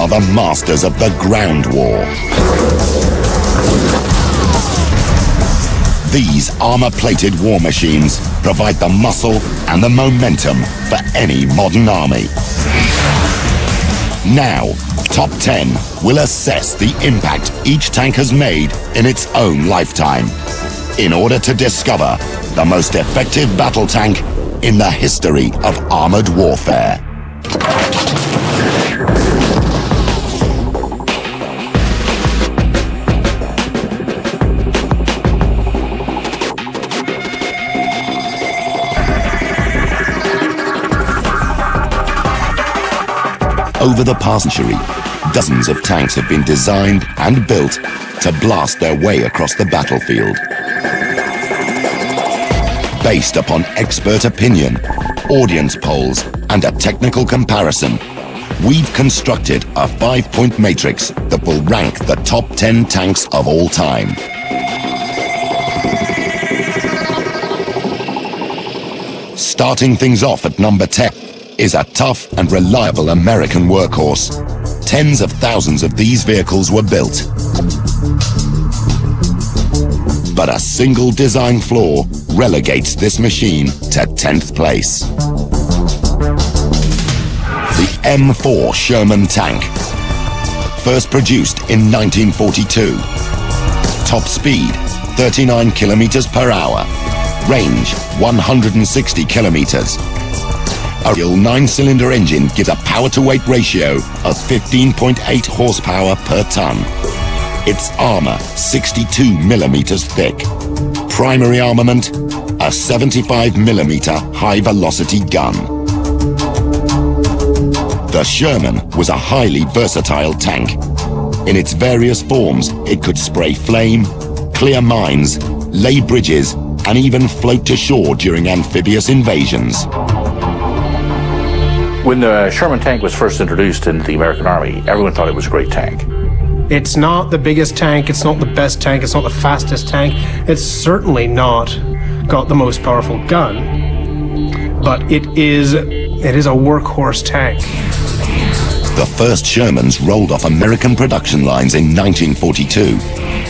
are the masters of the ground war. These armor-plated war machines provide the muscle and the momentum for any modern army. Now, Top 10 will assess the impact each tank has made in its own lifetime, in order to discover the most effective battle tank in the history of armored warfare. Over the past century, dozens of tanks have been designed and built to blast their way across the battlefield. Based upon expert opinion, audience polls, and a technical comparison, we've constructed a 5-point matrix that will rank the top 10 tanks of all time. Starting things off at number 10 is a tough and reliable American workhorse. Tens of thousands of these vehicles were built. But a single design flaw relegates this machine to 10th place. The M4 Sherman tank. First produced in 1942. Top speed, 39 kilometers per hour. Range, 160 kilometers. A real 9-cylinder engine gives a power-to-weight ratio of 15.8 horsepower per ton. Its armor, 62 millimeters thick. Primary armament, a 75 millimeter high-velocity gun. The Sherman was a highly versatile tank. In its various forms, it could spray flame, clear mines, lay bridges, and even float to shore during amphibious invasions. When the Sherman tank was first introduced into the American Army, everyone thought it was a great tank. It's not the biggest tank, it's not the best tank, it's not the fastest tank. It's certainly not got the most powerful gun, but it is a workhorse tank. The first Shermans rolled off American production lines in 1942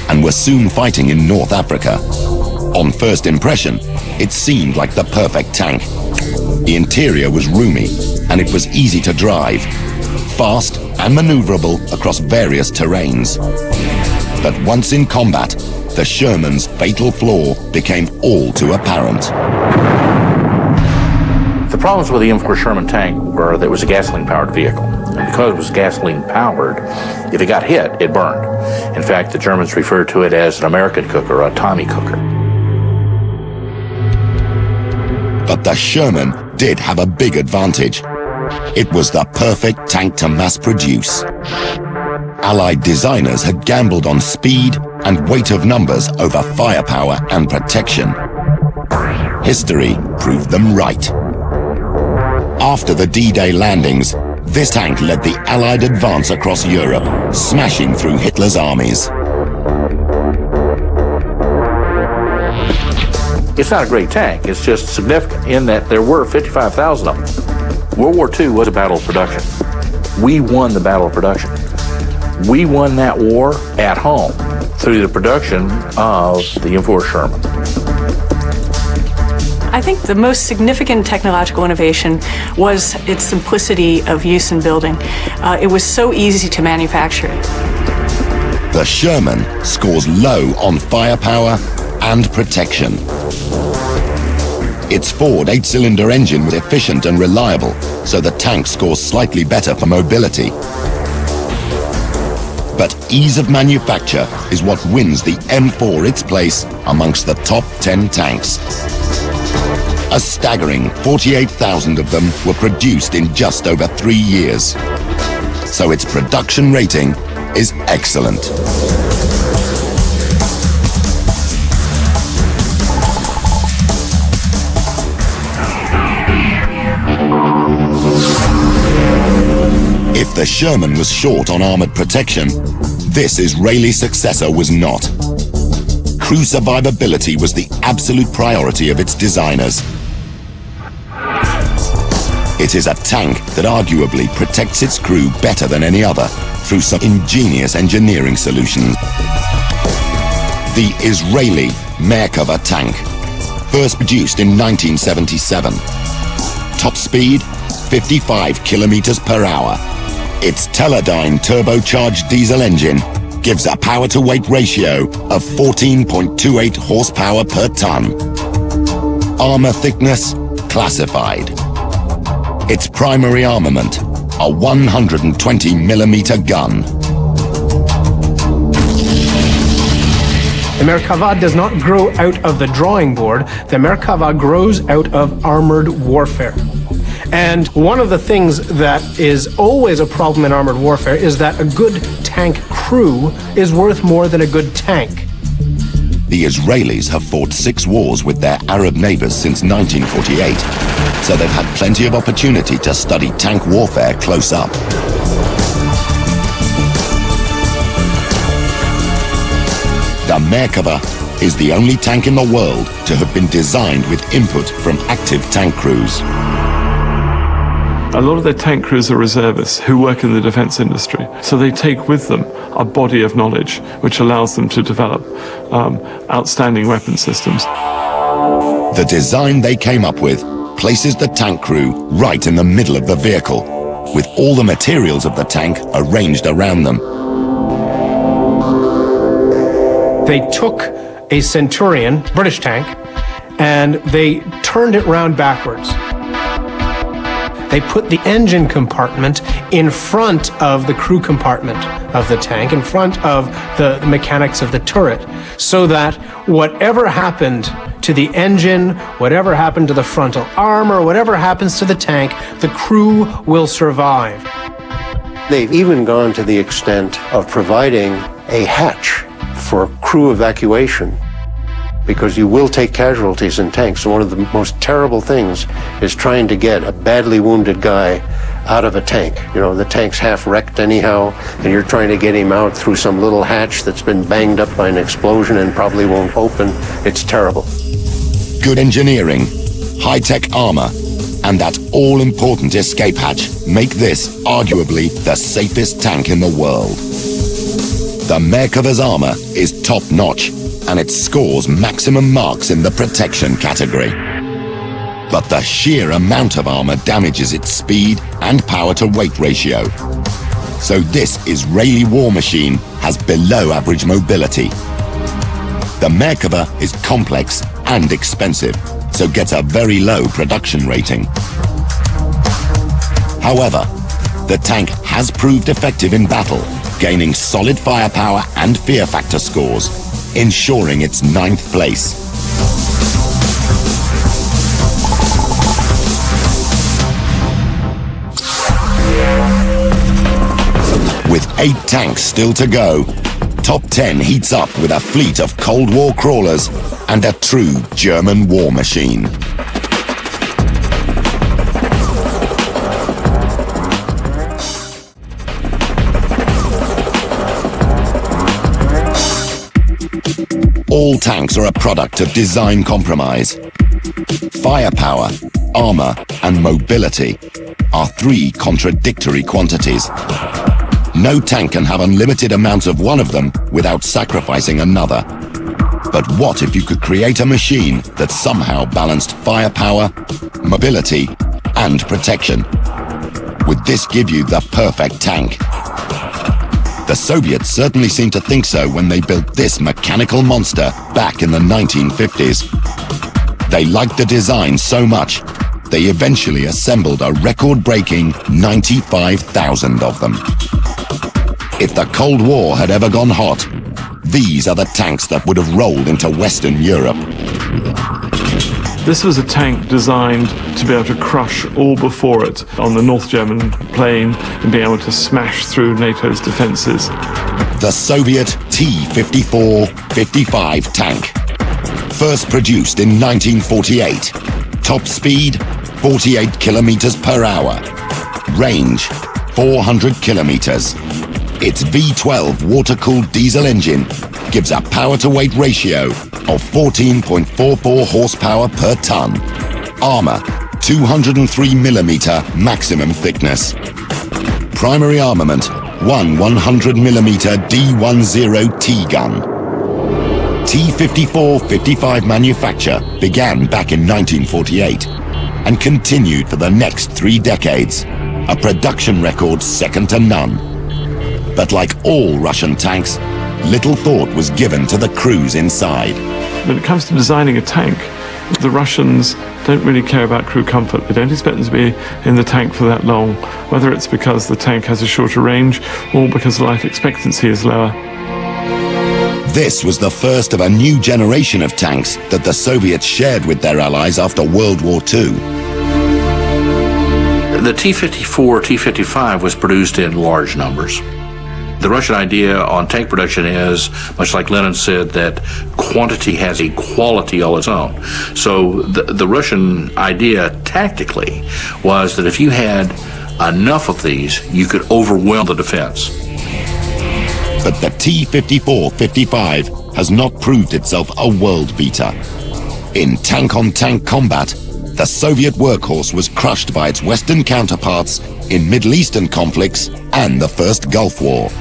and were soon fighting in North Africa. On first impression, it seemed like the perfect tank. The interior was roomy and it was easy to drive, fast and maneuverable across various terrains. But once in combat, the Sherman's fatal flaw became all too apparent. The problems with the M4 Sherman tank were that it was a gasoline-powered vehicle. And because it was gasoline-powered, if it got hit, it burned. In fact, the Germans referred to it as an American cooker, a Tommy cooker. But the Sherman did have a big advantage. It was the perfect tank to mass produce. Allied designers had gambled on speed and weight of numbers over firepower and protection. History proved them right. After the D-Day landings, this tank led the Allied advance across Europe, smashing through Hitler's armies. It's not a great tank, it's just significant in that there were 55,000 of them. World War II was a battle of production. We won the battle of production. We won that war at home through the production of the M4 Sherman. I think the most significant technological innovation was its simplicity of use and building. It was so easy to manufacture. The Sherman scores low on firepower and protection. Its Ford 8-cylinder engine was efficient and reliable, so the tank scores slightly better for mobility. But ease of manufacture is what wins the M4 its place amongst the top 10 tanks. A staggering 48,000 of them were produced in just over 3 years. So its production rating is excellent. If the Sherman was short on armored protection, this Israeli successor was not. Crew survivability was the absolute priority of its designers. It is a tank that arguably protects its crew better than any other, through some ingenious engineering solutions. The Israeli Merkava tank, first produced in 1977. Top speed, 55 kilometers per hour. Its Teledyne turbocharged diesel engine gives a power-to-weight ratio of 14.28 horsepower per ton. Armor thickness, classified. Its primary armament, a 120mm gun. The Merkava does not grow out of the drawing board. The Merkava grows out of armored warfare. And one of the things that is always a problem in armored warfare is that a good tank crew is worth more than a good tank. The Israelis have fought 6 wars with their Arab neighbors since 1948, so they've had plenty of opportunity to study tank warfare close up. The Merkava is the only tank in the world to have been designed with input from active tank crews. A lot of their tank crews are reservists who work in the defense industry, so they take with them a body of knowledge which allows them to develop outstanding weapon systems. The design they came up with places the tank crew right in the middle of the vehicle, with all the materials of the tank arranged around them. They took a Centurion, British tank, and they turned it round backwards. They put the engine compartment in front of the crew compartment of the tank, in front of the mechanics of the turret, so that whatever happened to the engine, whatever happened to the frontal armor, whatever happens to the tank, the crew will survive. They've even gone to the extent of providing a hatch for crew evacuation, because you will take casualties in tanks. So one of the most terrible things is trying to get a badly wounded guy out of a tank. You know, the tank's half wrecked anyhow, and you're trying to get him out through some little hatch that's been banged up by an explosion and probably won't open. It's terrible. Good engineering, high-tech armor, and that all-important escape hatch make this arguably the safest tank in the world. The Merkava's armor is top-notch, and it scores maximum marks in the protection category. But the sheer amount of armor damages its speed and power-to-weight ratio. So this Israeli war machine has below-average mobility. The Merkava is complex and expensive, so gets a very low production rating. However, the tank has proved effective in battle, gaining solid firepower and fear factor scores, ensuring its 9th place. With 8 tanks still to go, Top 10 heats up with a fleet of Cold War crawlers and a true German war machine. All tanks are a product of design compromise. Firepower, armor, and mobility are 3 contradictory quantities. No tank can have unlimited amounts of one of them without sacrificing another. But what if you could create a machine that somehow balanced firepower, mobility, and protection? Would this give you the perfect tank? The Soviets certainly seemed to think so when they built this mechanical monster back in the 1950s. They liked the design so much, they eventually assembled a record-breaking 95,000 of them. If the Cold War had ever gone hot, these are the tanks that would have rolled into Western Europe. This was a tank designed to be able to crush all before it on the North German plain and be able to smash through NATO's defenses. The Soviet T-54-55 tank. First produced in 1948. Top speed, 48 kilometers per hour. Range, 400 kilometers. Its V12 water-cooled diesel engine gives a power-to-weight ratio of 14.44 horsepower per ton. Armor, 203mm maximum thickness. Primary armament, one 100mm D10T gun. T-54-55 manufacture began back in 1948 and continued for the next 3 decades, a production record second to none. But like all Russian tanks, little thought was given to the crews inside. When it comes to designing a tank, the Russians don't really care about crew comfort. They don't expect them to be in the tank for that long, whether it's because the tank has a shorter range or because life expectancy is lower. This was the first of a new generation of tanks that the Soviets shared with their allies after World War II. The T-54, T-55 was produced in large numbers. The Russian idea on tank production is, much like Lenin said, that quantity has a quality all its own. So the Russian idea tactically was that if you had enough of these, you could overwhelm the defense. But the T-54-55 has not proved itself a world beater. In tank-on-tank combat, the Soviet workhorse was crushed by its Western counterparts in Middle Eastern conflicts and the First Gulf War.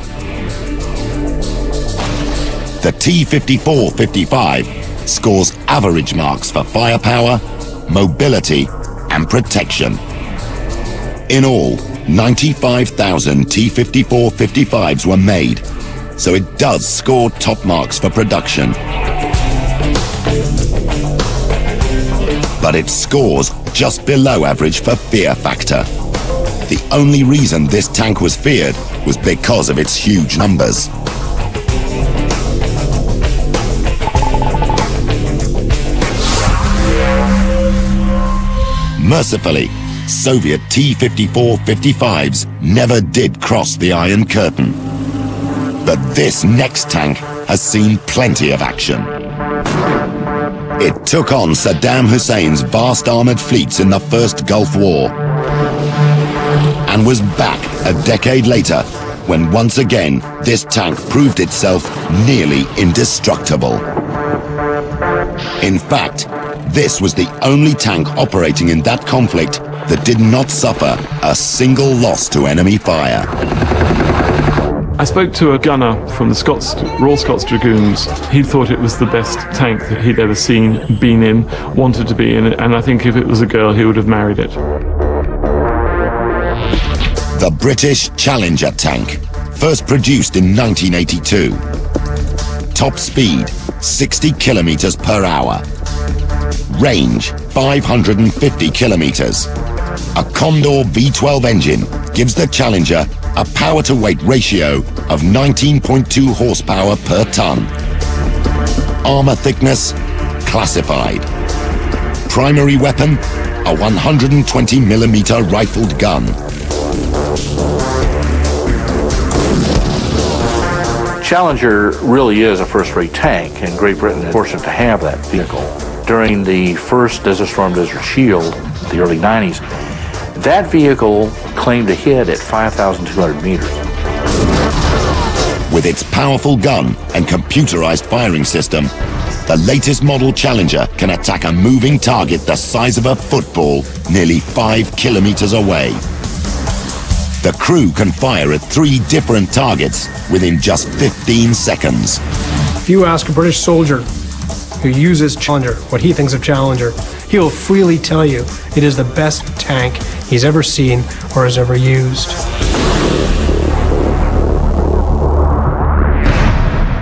The T-54-55 scores average marks for firepower, mobility, and protection. In all, 95,000 T-54-55s were made, so it does score top marks for production. But it scores just below average for fear factor. The only reason this tank was feared was because of its huge numbers. Mercifully, Soviet T-54-55s never did cross the Iron Curtain. But this next tank has seen plenty of action. It took on Saddam Hussein's vast armored fleets in the First Gulf War and was back a decade later when once again this tank proved itself nearly indestructible. In fact, this was the only tank operating in that conflict that did not suffer a single loss to enemy fire. I spoke to a gunner from the Royal Scots Dragoons. He thought it was the best tank that he'd ever seen, been in, wanted to be in it, and I think if it was a girl, he would have married it. The British Challenger tank, first produced in 1982. Top speed, 60 kilometers per hour. Range, 550 kilometers. A Condor V12 engine gives the Challenger a power-to-weight ratio of 19.2 horsepower per ton. Armor thickness, classified. Primary weapon, a 120mm rifled gun. Challenger really is a first-rate tank, and Great Britain is fortunate to have that vehicle. During the first Desert Storm, Desert Shield, the early 90s, that vehicle claimed a hit at 5,200 meters. With its powerful gun and computerized firing system, the latest model Challenger can attack a moving target the size of a football nearly 5 kilometers away. The crew can fire at 3 different targets within just 15 seconds. If you ask a British soldier who uses Challenger what he thinks of Challenger, he will freely tell you it is the best tank he's ever seen or has ever used.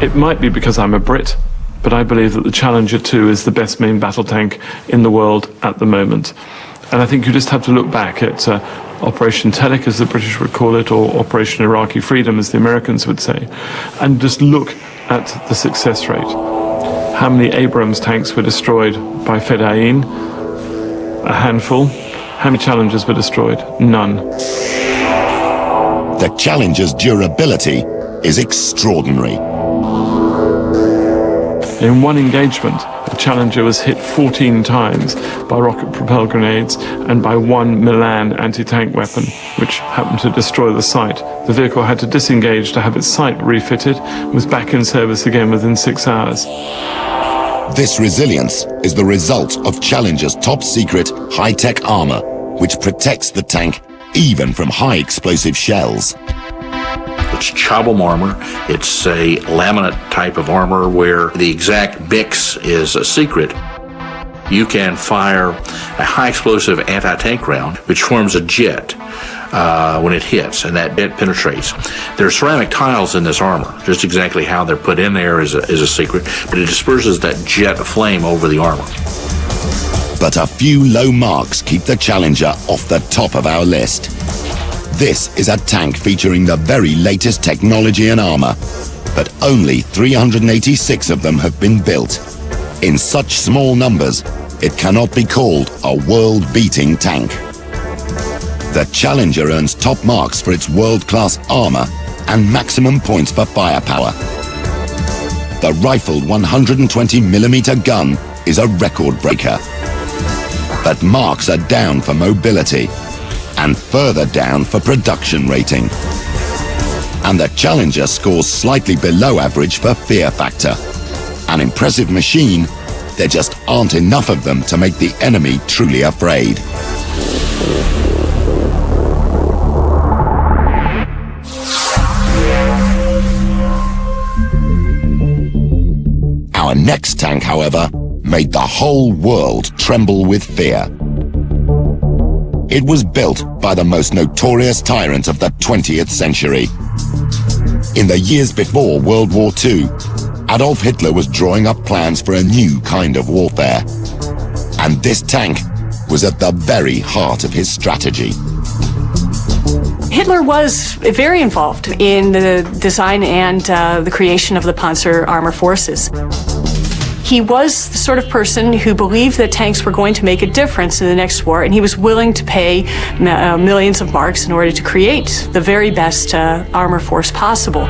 It might be because I'm a Brit, but I believe that the Challenger 2 is the best main battle tank in the world at the moment. And I think you just have to look back at Operation Telic, as the British would call it, or Operation Iraqi Freedom, as the Americans would say, and just look at the success rate. How many Abrams tanks were destroyed by Fedayeen? A handful. How many Challengers were destroyed? None. The Challenger's durability is extraordinary. In one engagement, the Challenger was hit 14 times by rocket-propelled grenades and by one Milan anti-tank weapon, which happened to destroy the site. The vehicle had to disengage to have its sight refitted and was back in service again within 6 hours. This resilience is the result of Challenger's top-secret high-tech armor, which protects the tank even from high-explosive shells. It's chobble armor. It's a laminate type of armor where the exact mix is a secret. You can fire a high explosive anti-tank round, which forms a jet when it hits, and that jet penetrates. There are ceramic tiles in this armor. Just exactly how they're put in there is a secret, but it disperses that jet of flame over the armor. But a few low marks keep the Challenger off the top of our list. This is a tank featuring the very latest technology and armor, but only 386 of them have been built. In such small numbers, it cannot be called a world-beating tank. The Challenger earns top marks for its world-class armor and maximum points for firepower. The rifled 120mm gun is a record breaker. But marks are down for mobility and further down for production rating. And the Challenger scores slightly below average for fear factor. An impressive machine, there just aren't enough of them to make the enemy truly afraid. Our next tank, however, made the whole world tremble with fear. It was built by the most notorious tyrant of the 20th century. In the years before World War II, Adolf Hitler was drawing up plans for a new kind of warfare. And this tank was at the very heart of his strategy. Hitler was very involved in the design and the creation of the Panzer Armor Forces. He was the sort of person who believed that tanks were going to make a difference in the next war, and he was willing to pay millions of marks in order to create the very best armor force possible.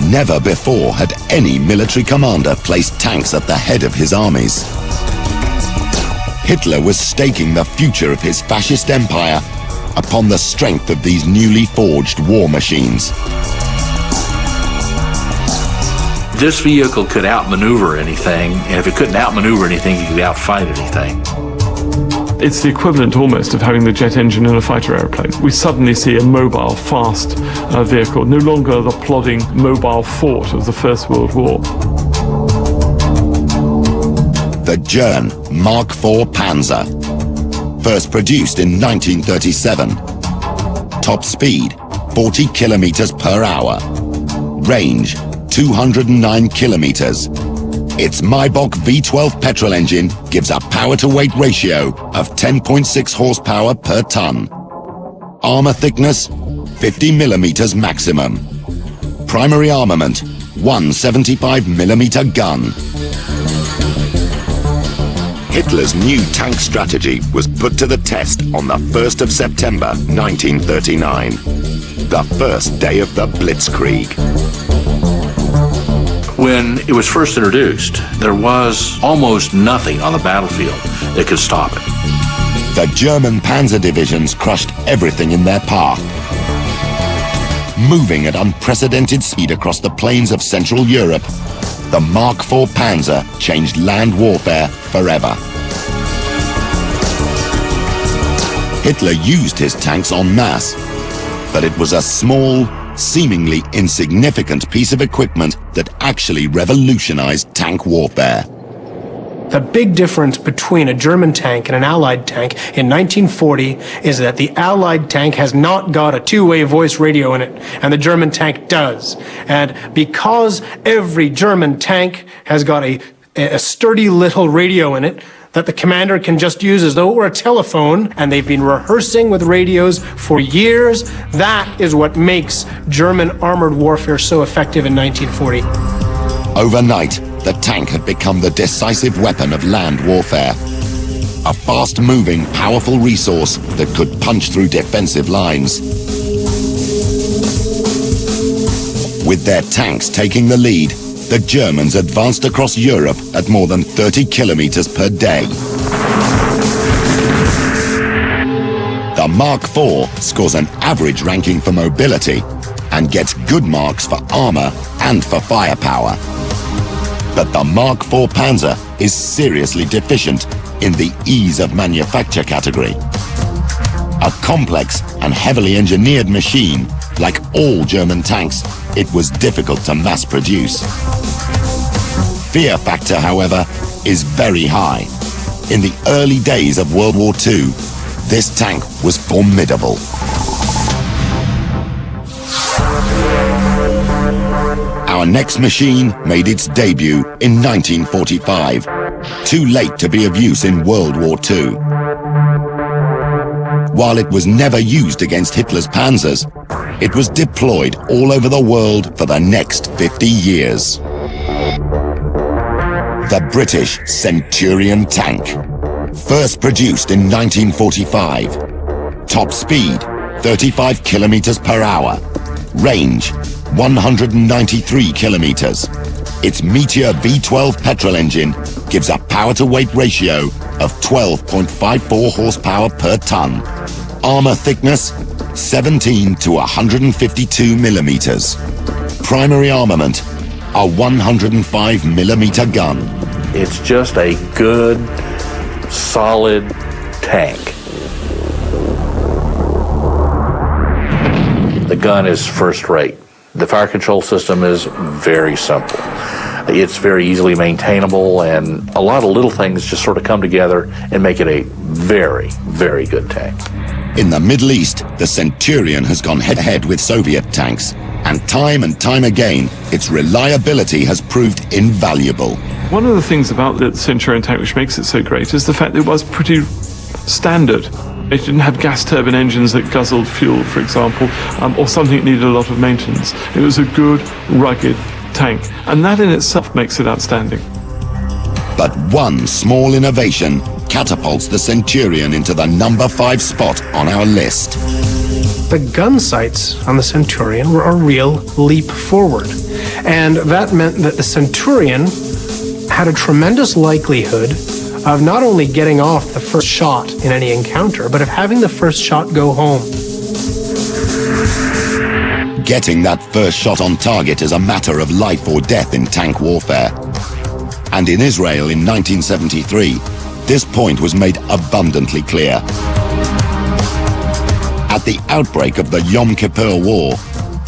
Never before had any military commander placed tanks at the head of his armies. Hitler was staking the future of his fascist empire upon the strength of these newly forged war machines. This vehicle could outmaneuver anything, and if it couldn't outmaneuver anything, it could outfight anything. It's the equivalent almost of having the jet engine in a fighter airplane. We suddenly see a mobile, fast vehicle, no longer the plodding mobile fort of the First World War. The German Mark IV Panzer, first produced in 1937. Top speed, 40 kilometers per hour. Range, 209 kilometers. Its Maybach V12 petrol engine gives a power-to-weight ratio of 10.6 horsepower per ton. Armor thickness, 50 millimeters maximum. Primary armament, 175mm gun. Hitler's new tank strategy was put to the test on the 1st of September 1939, the first day of the Blitzkrieg. When it was first introduced, there was almost nothing on the battlefield that could stop it. The German panzer divisions crushed everything in their path. Moving at unprecedented speed across the plains of Central Europe, the Mark IV Panzer changed land warfare forever. Hitler used his tanks en masse, but it was a small, seemingly insignificant piece of equipment that actually revolutionized tank warfare. The big difference between a German tank and an Allied tank in 1940 is that the Allied tank has not got a two-way voice radio in it, and the German tank does. And because every German tank has got a sturdy little radio in it that the commander can just use as though it were a telephone, and they've been rehearsing with radios for years, that is what makes German armored warfare so effective in 1940. Overnight, the tank had become the decisive weapon of land warfare. A fast-moving, powerful resource that could punch through defensive lines. With their tanks taking the lead, the Germans advanced across Europe at more than 30 kilometers per day. The Mark IV scores an average ranking for mobility and gets good marks for armor and for firepower. But the Mark IV Panzer is seriously deficient in the ease of manufacture category. A complex and heavily engineered machine Like all German tanks, it was difficult to mass produce. Fear factor, however, is very high. In the early days of World War II, this tank was formidable. Our next machine made its debut in 1945, too late to be of use in World War II. While it was never used against Hitler's panzers, it was deployed all over the world for the next 50 years. The British Centurion tank. First produced in 1945. Top speed, 35 kilometers per hour. Range, 193 kilometers. Its Meteor V12 petrol engine gives a power-to-weight ratio of 12.54 horsepower per ton. Armor thickness, 17 to 152 millimeters. Primary armament, a 105 millimeter gun. It's just a good, solid tank. The gun is first rate. The fire control system is very simple. It's very easily maintainable, and a lot of little things just sort of come together and make it a very, very good tank. In the Middle East, the Centurion has gone head-to-head with Soviet tanks, and time again, its reliability has proved invaluable. One of the things about the Centurion tank which makes it so great is the fact that it was pretty standard. It didn't have gas turbine engines that guzzled fuel, for example, or something that needed a lot of maintenance. It was a good, rugged tank, and that in itself makes it outstanding. But one small innovation catapults the Centurion into the number 5 spot on our list. The gun sights on the Centurion were a real leap forward. And that meant that the Centurion had a tremendous likelihood of not only getting off the first shot in any encounter, but of having the first shot go home. Getting that first shot on target is a matter of life or death in tank warfare. And in Israel in 1973, this point was made abundantly clear. At the outbreak of the Yom Kippur War,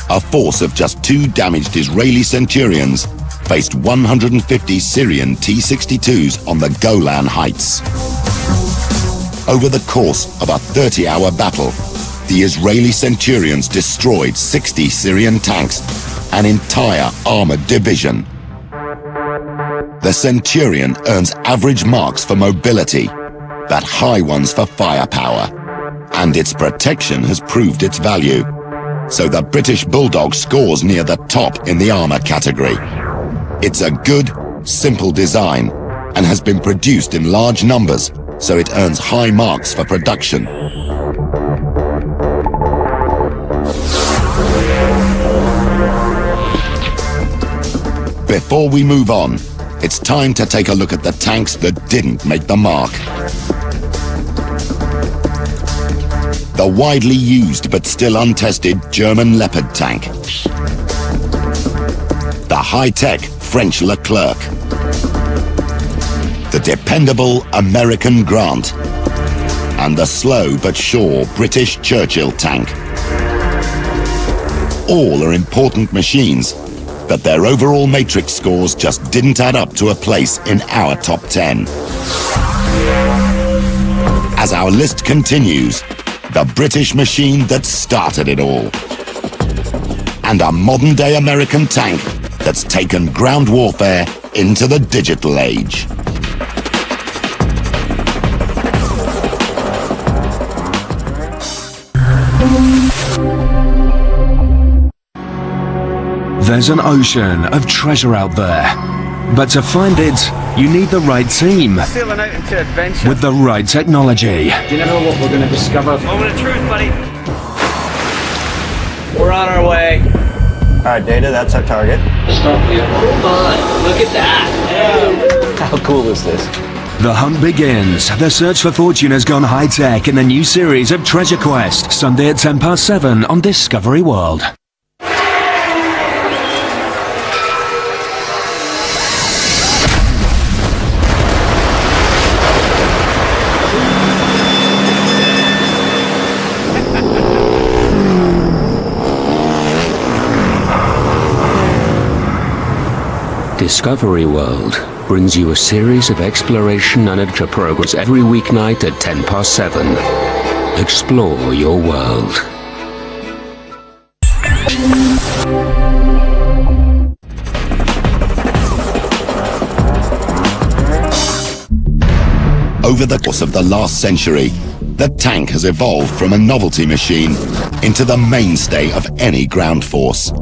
a force of just 2 damaged Israeli Centurions faced 150 Syrian T-62s on the Golan Heights. Over the course of a 30-hour battle, the Israeli Centurions destroyed 60 Syrian tanks, an entire armored division. The Centurion earns average marks for mobility, but high ones for firepower, and its protection has proved its value. So the British Bulldog scores near the top in the armor category. It's a good, simple design and has been produced in large numbers, so it earns high marks for production. Before we move on, it's time to take a look at the tanks that didn't make the mark. The widely used but still untested German Leopard tank. The high-tech French Leclerc. The dependable American Grant. And the slow but sure British Churchill tank. All are important machines, but their overall matrix scores just didn't add up to a place in our top 10. As our list continues, the British machine that started it all. And a modern-day American tank that's taken ground warfare into the digital age. There's an ocean of treasure out there, but to find it, you need the right team Sailing out into adventure. with the right technology. Do you know what we're going to discover? Moment of truth, buddy. We're on our way. Alright, Data, that's our target. Hold on. Look at that. How cool is this? The hunt begins. The search for fortune has gone high-tech in the new series of Treasure Quest, Sunday at 7:10 on Discovery World. Discovery World brings you a series of exploration and adventure programs every weeknight at 7:10. Explore your world. Over the course of the last century, the tank has evolved from a novelty machine into the mainstay of any ground force.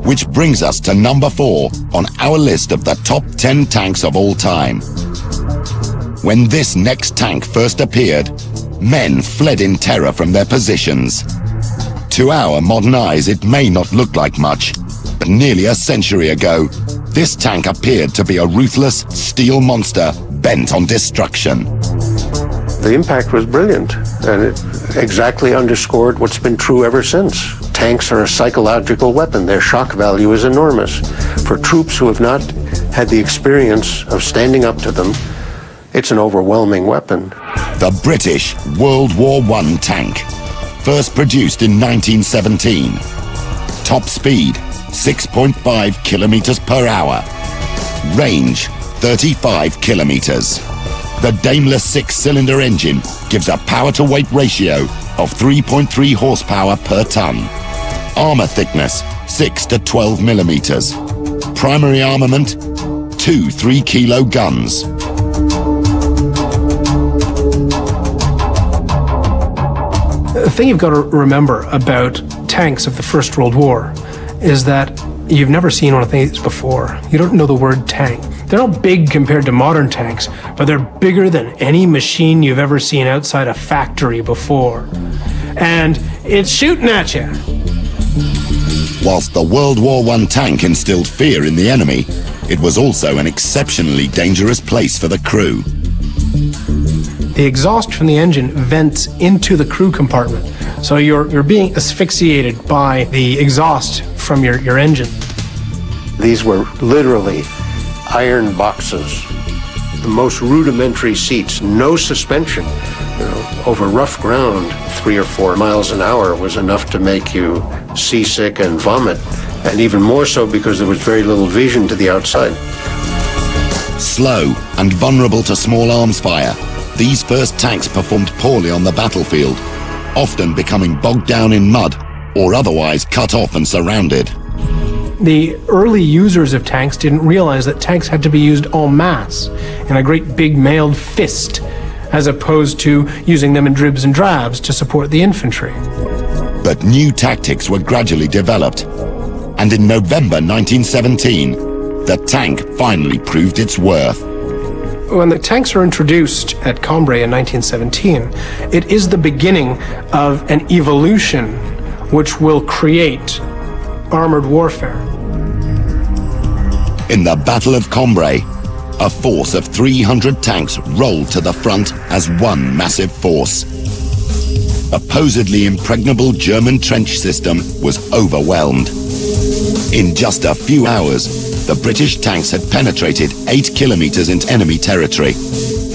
Which brings us to number 4 on our list of the top 10 tanks of all time. When this next tank first appeared, men fled in terror from their positions. To our modern eyes, it may not look like much, but nearly a century ago, this tank appeared to be a ruthless steel monster bent on destruction. The impact was brilliant, and it exactly underscored what's been true ever since. Tanks are a psychological weapon. Their shock value is enormous. For troops who have not had the experience of standing up to them, it's an overwhelming weapon. The British World War I tank, first produced in 1917. Top speed, 6.5 kilometers per hour. Range, 35 kilometers. The Daimler 6-cylinder engine gives a power-to-weight ratio of 3.3 horsepower per ton. Armor thickness, 6 to 12 millimeters. Primary armament, 2 3-kilo guns. The thing you've got to remember about tanks of the First World War is that you've never seen one of these before. You don't know the word tank. They're not big compared to modern tanks, but they're bigger than any machine you've ever seen outside a factory before. And it's shooting at you. Whilst the World War I tank instilled fear in the enemy, it was also an exceptionally dangerous place for the crew. The exhaust from the engine vents into the crew compartment, so you're being asphyxiated by the exhaust from your engine. These were literally iron boxes, the most rudimentary seats, no suspension. Over rough ground, 3 or 4 miles an hour was enough to make you seasick and vomit, and even more so because there was very little vision to the outside. Slow and vulnerable to small arms fire, these first tanks performed poorly on the battlefield, often becoming bogged down in mud or otherwise cut off and surrounded. The early users of tanks didn't realize that tanks had to be used en masse, in a great big mailed fist, as opposed to using them in dribs and drabs to support the infantry. But new tactics were gradually developed, and in November 1917, the tank finally proved its worth. When the tanks are introduced at Cambrai in 1917, it is the beginning of an evolution which will create armored warfare. In the Battle of Cambrai, a force of 300 tanks rolled to the front as one massive force. Supposedly impregnable German trench system was overwhelmed. In just a few hours, the British tanks had penetrated 8 kilometers into enemy territory,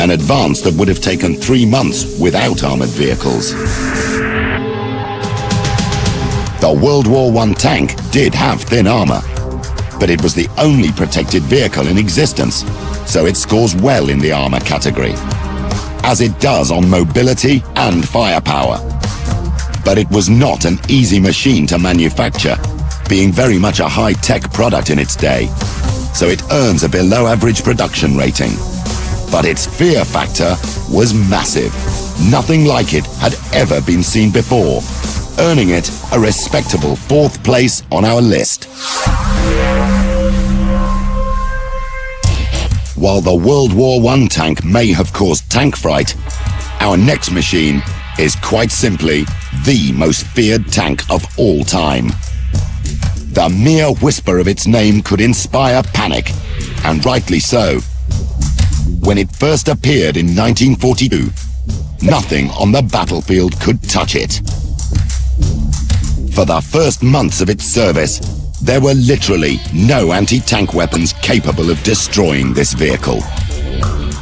an advance that would have taken 3 months without armored vehicles. The World War I tank did have thin armor, but it was the only protected vehicle in existence, so it scores well in the armor category, as it does on mobility and firepower. But it was not an easy machine to manufacture, being very much a high-tech product in its day, so it earns a below-average production rating. But its fear factor was massive. Nothing like it had ever been seen before, earning it a respectable 4th place on our list. While the World War I tank may have caused tank fright, our next machine is quite simply the most feared tank of all time. The mere whisper of its name could inspire panic, and rightly so. When it first appeared in 1942, nothing on the battlefield could touch it. For the first months of its service, there were literally no anti-tank weapons capable of destroying this vehicle.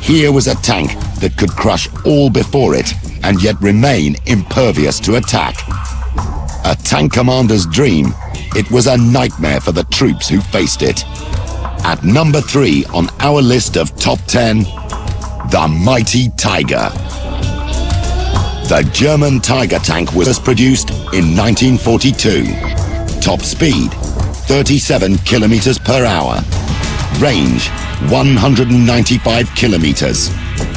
Here was a tank that could crush all before it and yet remain impervious to attack. A tank commander's dream, it was a nightmare for the troops who faced it. At number 3 on our list of top 10, the mighty Tiger. The German Tiger tank was produced in 1942. Top speed, 37 kilometers per hour. Range, 195 kilometers.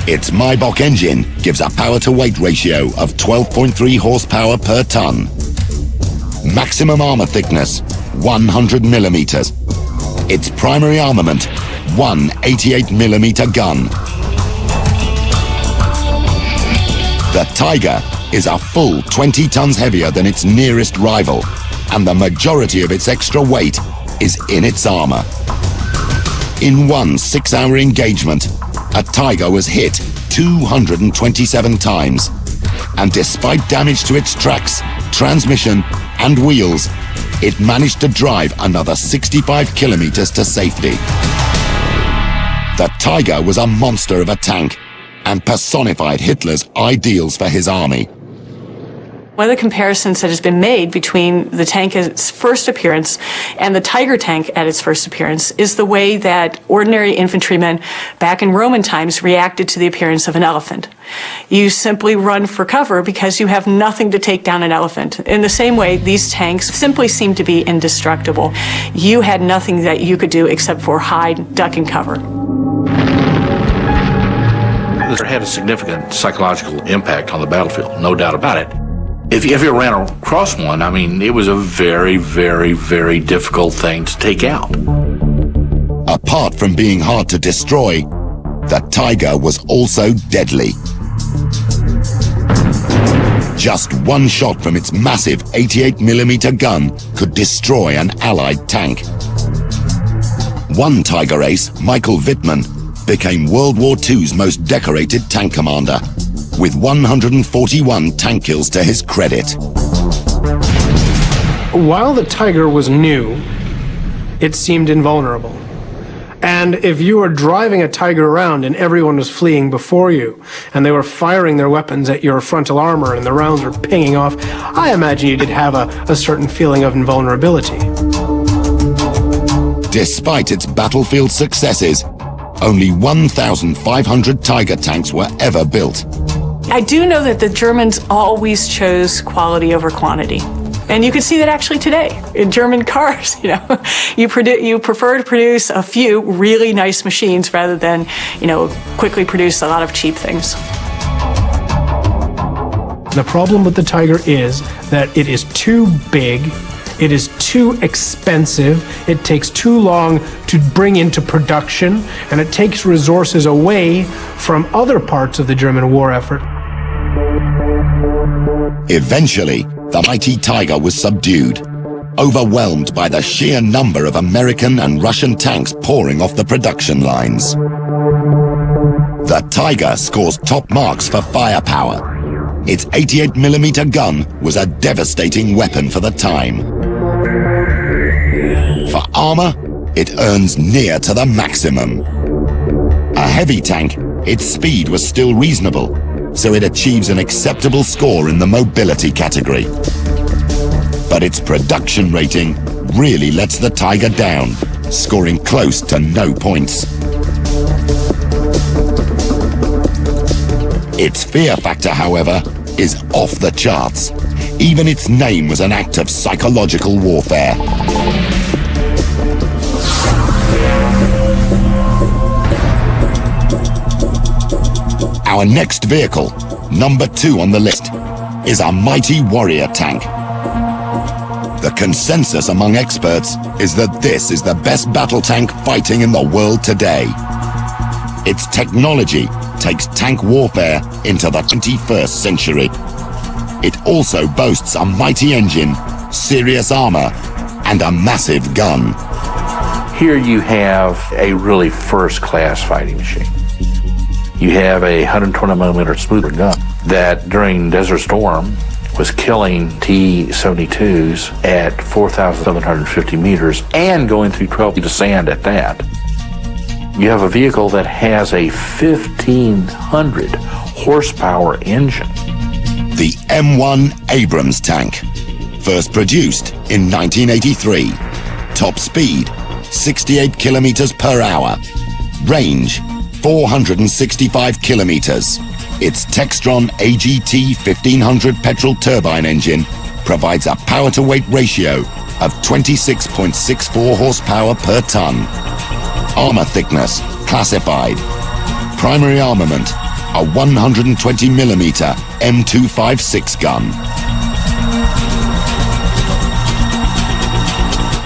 Its BoKa engine gives a power-to-weight ratio of 12.3 horsepower per ton. Maximum armor thickness, 100 millimeters. Its primary armament, one 88mm gun. The Tiger is a full 20 tons heavier than its nearest rival, and the majority of its extra weight is in its armor. In one 6-hour engagement, a Tiger was hit 227 times, and despite damage to its tracks, transmission, and wheels, it managed to drive another 65 kilometers to safety. The Tiger was a monster of a tank and personified Hitler's ideals for his army. One of the comparisons that has been made between the tank at its first appearance and the Tiger tank at its first appearance is the way that ordinary infantrymen back in Roman times reacted to the appearance of an elephant. You simply run for cover because you have nothing to take down an elephant. In the same way, these tanks simply seem to be indestructible. You had nothing that you could do except for hide, duck, and cover. This had a significant psychological impact on the battlefield, no doubt about it. If you ran across one, I mean, it was a very, very, very difficult thing to take out. Apart from being hard to destroy, the Tiger was also deadly. Just one shot from its massive 88mm gun could destroy an Allied tank. One Tiger ace, Michael Wittmann, became World War II's most decorated tank commander, with 141 tank kills to his credit. While the Tiger was new, it seemed invulnerable. And if you were driving a Tiger around and everyone was fleeing before you, and they were firing their weapons at your frontal armor and the rounds were pinging off, I imagine you did have a certain feeling of invulnerability. Despite its battlefield successes, only 1,500 Tiger tanks were ever built. I do know that the Germans always chose quality over quantity. And you can see that actually today in German cars. You prefer to produce a few really nice machines rather than, quickly produce a lot of cheap things. The problem with the Tiger is that it is too big, it is too expensive, it takes too long to bring into production, and it takes resources away from other parts of the German war effort. Eventually, the mighty Tiger was subdued, overwhelmed by the sheer number of American and Russian tanks pouring off the production lines. The Tiger scores top marks for firepower. Its 88mm gun was a devastating weapon for the time. For armor, it earns near to the maximum. A heavy tank, its speed was still reasonable, so it achieves an acceptable score in the mobility category. But its production rating really lets the Tiger down, scoring close to no points. Its fear factor, however, is off the charts. Even its name was an act of psychological warfare. Our next vehicle, number 2 on the list, is a mighty warrior tank. The consensus among experts is that this is the best battle tank fighting in the world today. Its technology takes tank warfare into the 21st century. It also boasts a mighty engine, serious armor, and a massive gun. Here you have a really first-class fighting machine. You have a 120mm smoother gun that during Desert Storm was killing T-72s at 4,750 meters and going through 12 feet of sand at that. You have a vehicle that has a 1,500 horsepower engine. The M1 Abrams tank, first produced in 1983. Top speed, 68 kilometers per hour. Range, 465 kilometers. Its Textron AGT 1500 petrol turbine engine provides a power-to-weight ratio of 26.64 horsepower per ton. Armor thickness, classified. Primary armament, a 120mm M256 gun.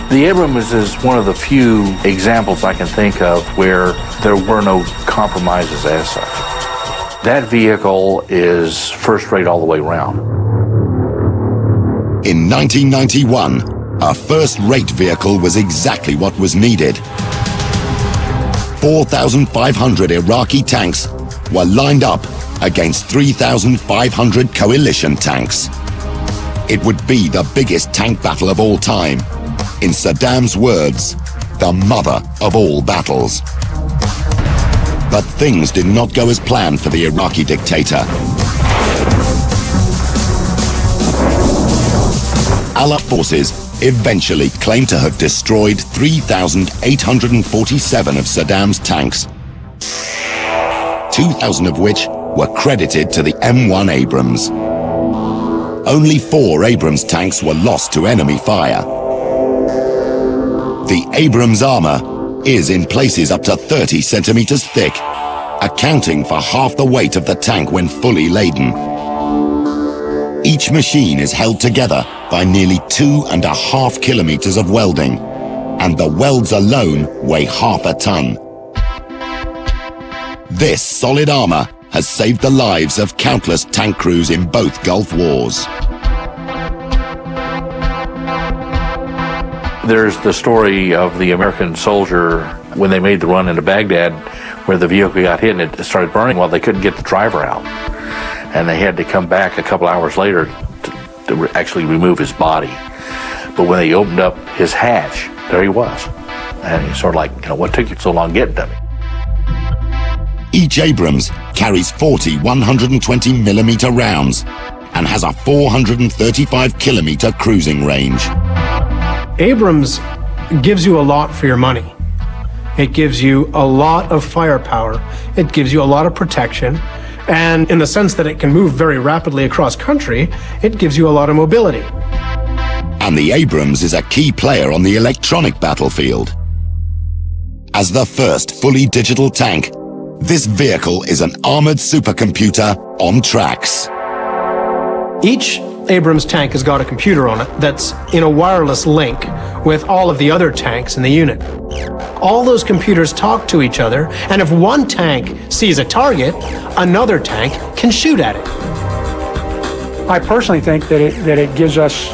The Abrams is one of the few examples I can think of where there were no compromises as such. That vehicle is first rate all the way around. In 1991, a first-rate vehicle was exactly what was needed. 4,500 Iraqi tanks were lined up against 3,500 coalition tanks. It would be the biggest tank battle of all time. In Saddam's words, the mother of all battles. But things did not go as planned for the Iraqi dictator. Allied forces eventually claimed to have destroyed 3,847 of Saddam's tanks, 2,000 of which were credited to the M1 Abrams. Only 4 Abrams tanks were lost to enemy fire. The Abrams armor is in places up to 30 centimeters thick, accounting for half the weight of the tank when fully laden. Each machine is held together by nearly 2.5 kilometers of welding, and the welds alone weigh half a ton. This solid armor has saved the lives of countless tank crews in both Gulf Wars. There's the story of the American soldier when they made the run into Baghdad where the vehicle got hit and it started burning while they couldn't get the driver out. And they had to come back a couple hours later to actually remove his body. But when they opened up his hatch, there he was. And he's sort of like, what took you so long getting to me? Each Abrams carries 40 120mm rounds and has a 435-kilometer cruising range. Abrams gives you a lot for your money. It gives you a lot of firepower. It gives you a lot of protection. And in the sense that it can move very rapidly across country, it gives you a lot of mobility. And the Abrams is a key player on the electronic battlefield. As the first fully digital tank, this vehicle is an armored supercomputer on tracks. Each Abrams tank has got a computer on it that's in a wireless link with all of the other tanks in the unit. All those computers talk to each other, and if one tank sees a target, another tank can shoot at it. I personally think that it gives us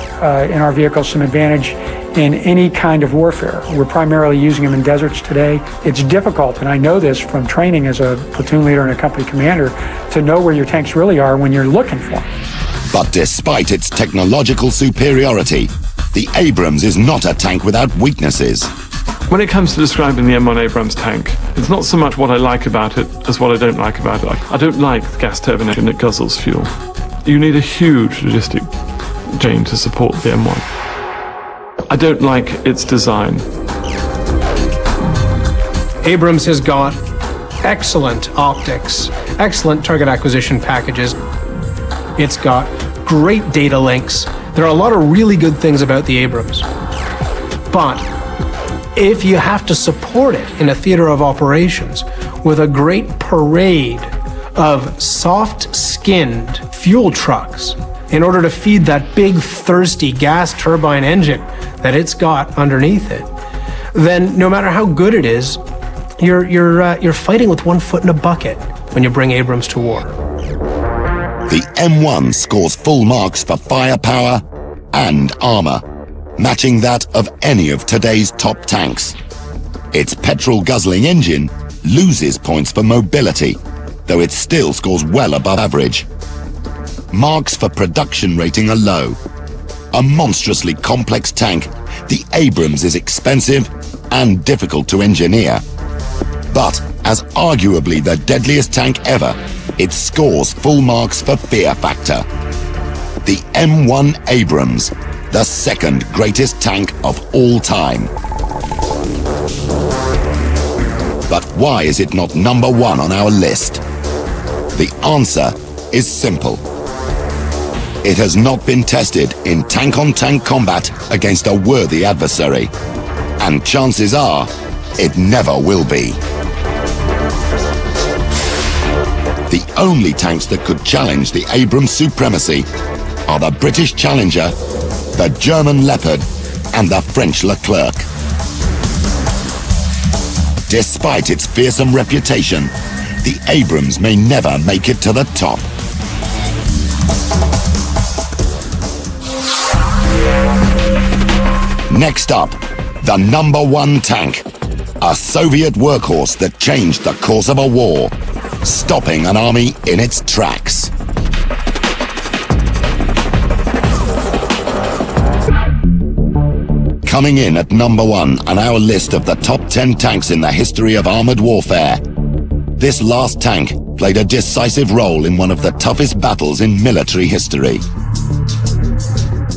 in our vehicles some advantage in any kind of warfare. We're primarily using them in deserts today. It's difficult, and I know this from training as a platoon leader and a company commander, to know where your tanks really are when you're looking for them. But despite its technological superiority, the Abrams is not a tank without weaknesses. When it comes to describing the M1 Abrams tank, it's not so much what I like about it as what I don't like about it. I don't like the gas turbine engine that guzzles fuel. You need a huge logistic chain to support the M1. I don't like its design. Abrams has got excellent optics, excellent target acquisition packages. It's got great data links. There are a lot of really good things about the Abrams. But if you have to support it in a theater of operations with a great parade of soft-skinned fuel trucks in order to feed that big, thirsty gas turbine engine that it's got underneath it, then no matter how good it is, you're fighting with one foot in a bucket when you bring Abrams to war. The M1 scores full marks for firepower and armor, matching that of any of today's top tanks. Its petrol-guzzling engine loses points for mobility, though it still scores well above average. Marks for production rating are low. A monstrously complex tank, the Abrams is expensive and difficult to engineer. But as arguably the deadliest tank ever, it scores full marks for fear factor. The M1 Abrams, the second greatest tank of all time. But why is it not number one on our list? The answer is simple. It has not been tested in tank-on-tank combat against a worthy adversary. And chances are, it never will be. The only tanks that could challenge the Abrams supremacy are the British Challenger, the German Leopard, and the French Leclerc. Despite its fearsome reputation, the Abrams may never make it to the top. Next up, the number one tank, a Soviet workhorse that changed the course of a war, stopping an army in its tracks. Coming in at number one on our list of the top 10 tanks in the history of armored warfare, this last tank played a decisive role in one of the toughest battles in military history.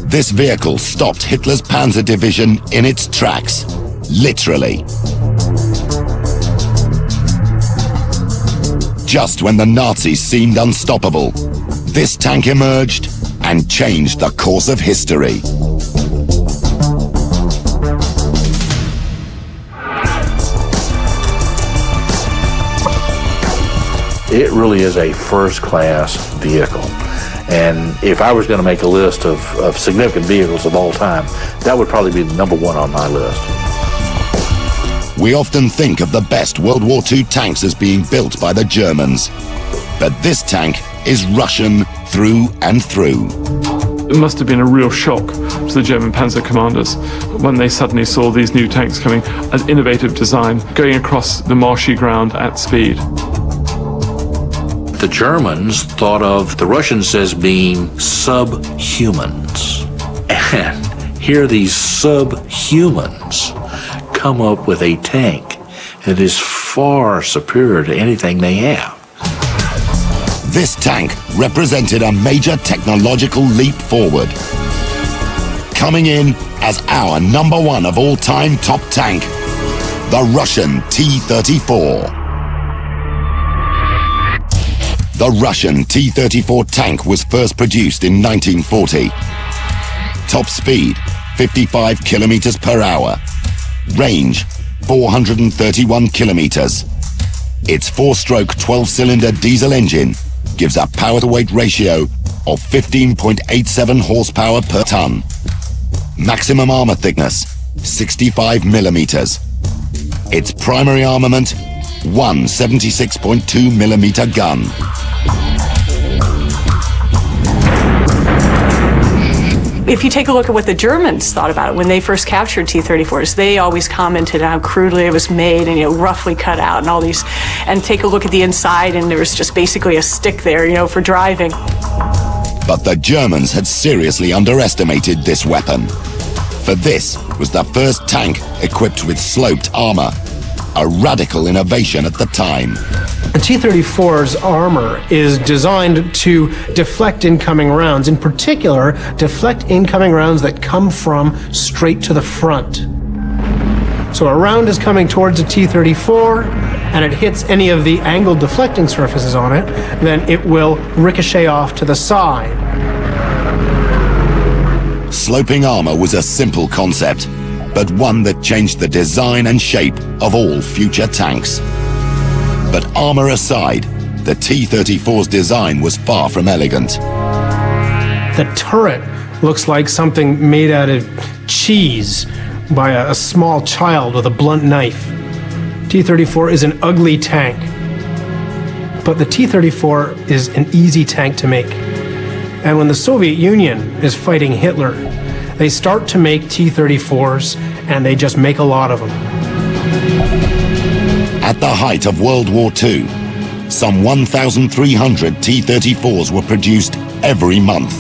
This vehicle stopped Hitler's Panzer Division in its tracks, literally. Just when the Nazis seemed unstoppable, this tank emerged and changed the course of history. It really is a first-class vehicle. And if I was going to make a list of significant vehicles of all time, that would probably be number one on my list. We often think of the best World War II tanks as being built by the Germans. But this tank is Russian through and through. It must have been a real shock to the German panzer commanders when they suddenly saw these new tanks coming, an innovative design, going across the marshy ground at speed. The Germans thought of the Russians as being subhumans. And here these subhumans come up with a tank that is far superior to anything they have. This tank represented a major technological leap forward. Coming in as our number one of all-time top tank, the Russian T-34. The Russian T-34 tank was first produced in 1940. Top speed, 55 kilometers per hour. Range, 431 kilometers. Its four-stroke 12-cylinder diesel engine gives a power-to-weight ratio of 15.87 horsepower per ton. Maximum armor thickness, 65 millimeters. Its primary armament, one 76.2 millimeter gun. If you take a look at what the Germans thought about it when they first captured T-34s, they always commented on how crudely it was made and, roughly cut out and all these, and take a look at the inside and there was just basically a stick there, for driving. But the Germans had seriously underestimated this weapon. For this was the first tank equipped with sloped armor, a radical innovation at the time. The T-34's armor is designed to deflect incoming rounds, in particular, deflect incoming rounds that come from straight to the front. So a round is coming towards a T-34, and it hits any of the angled deflecting surfaces on it, then it will ricochet off to the side. Sloping armor was a simple concept, but one that changed the design and shape of all future tanks. But armor aside, the T-34's design was far from elegant. The turret looks like something made out of cheese by a small child with a blunt knife. T-34 is an ugly tank, but the T-34 is an easy tank to make. And when the Soviet Union is fighting Hitler, they start to make T-34s, and they just make a lot of them. At the height of World War II, some 1,300 T-34s were produced every month.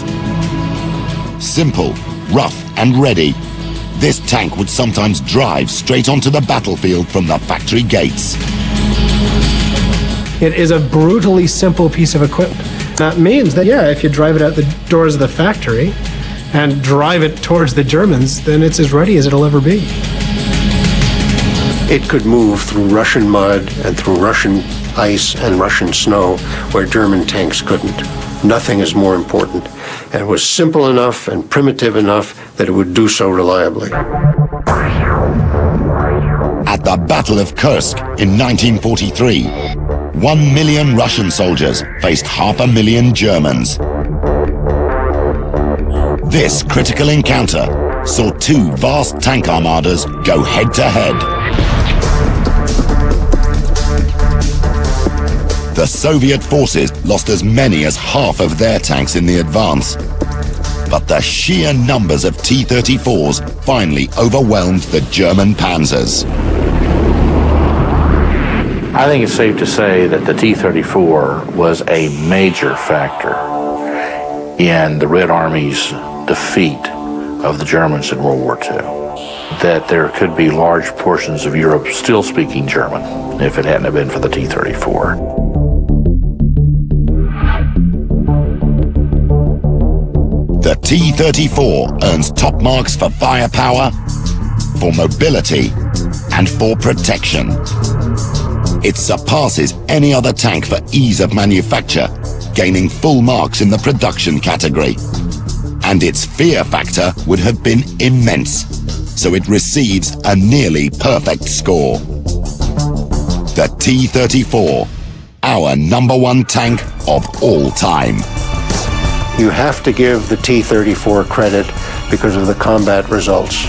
Simple, rough, and ready, this tank would sometimes drive straight onto the battlefield from the factory gates. It is a brutally simple piece of equipment. That means that, if you drive it out the doors of the factory and drive it towards the Germans, then it's as ready as it'll ever be. It could move through Russian mud and through Russian ice and Russian snow where German tanks couldn't. Nothing is more important. And it was simple enough and primitive enough that it would do so reliably. At the Battle of Kursk in 1943, 1 million Russian soldiers faced 500,000 Germans. This critical encounter saw two vast tank armadas go head-to-head. The Soviet forces lost as many as half of their tanks in the advance. But the sheer numbers of T-34s finally overwhelmed the German panzers. I think it's safe to say that the T-34 was a major factor in the Red Army's defeat of the Germans in World War II. That there could be large portions of Europe still speaking German if it hadn't been for the T-34. The T-34 earns top marks for firepower, for mobility, and for protection. It surpasses any other tank for ease of manufacture, gaining full marks in the production category. And its fear factor would have been immense, so it receives a nearly perfect score. The T-34, our #1 tank of all time. You have to give the T-34 credit because of the combat results.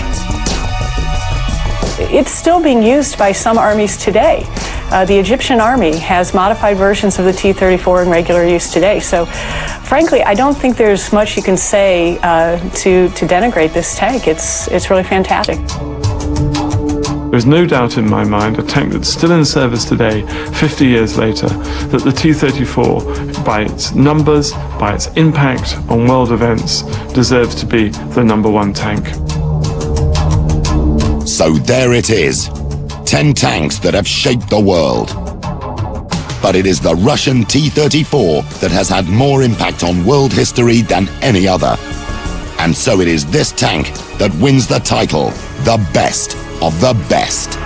It's still being used by some armies today. The Egyptian army has modified versions of the T-34 in regular use today. So, frankly, I don't think there's much you can say to denigrate this tank. It's really fantastic. There's no doubt in my mind, a tank that's still in service today, 50 years later, that the T-34, by its numbers, by its impact on world events, deserves to be the #1 tank. So there it is, 10 tanks that have shaped the world. But it is the Russian T-34 that has had more impact on world history than any other. And so it is this tank that wins the title, the best of the best.